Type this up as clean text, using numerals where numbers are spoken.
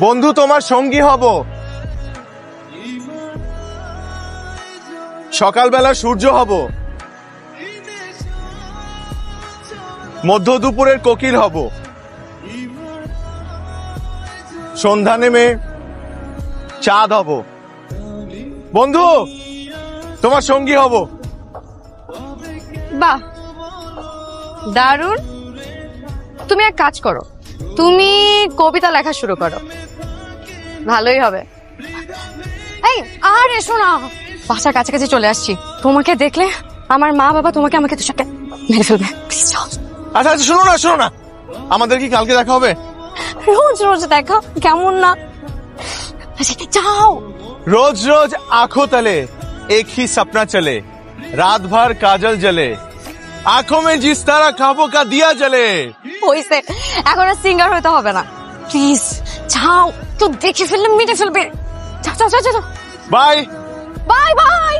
বন্ধু তোমার সঙ্গী হব, সকালবেলা সূর্য হব, মধ্য দুপুরের কোকিল হব, সন্ধ্যা নেমে চাঁদ হব। বন্ধু তোমার সঙ্গী হব। বাহ, দারুণ। তুমি এক কাজ করো, তুমি কবিতা লেখা শুরু করো, ভালোই হবে। এই আর এসো না, বাসার কাছাকাছি চলে আসছি। তোমাকে দেখলে আমার মা বাবা তোমাকে আমাকে তুষারকে মেরে ফেলবে। প্লিজ যাও। আচ্ছা আচ্ছা, শোনো না, আমাদের কি কালকে দেখা হবে? রোজ রোজ দেখা কেমন না? আচ্ছা, যাও। रोज रोज आंखों तले एक ही सपना चले, रात भर काजल जले, आंखों में जिस तरह ख्वाबों का दिया जले। হইছে, এখন আর সিঙ্গার হইতে হবে না। প্লিজ যাও, তো দেখে ফেললে মেরে ফেলবে। যাও যাও যাও যাও। Bye bye by.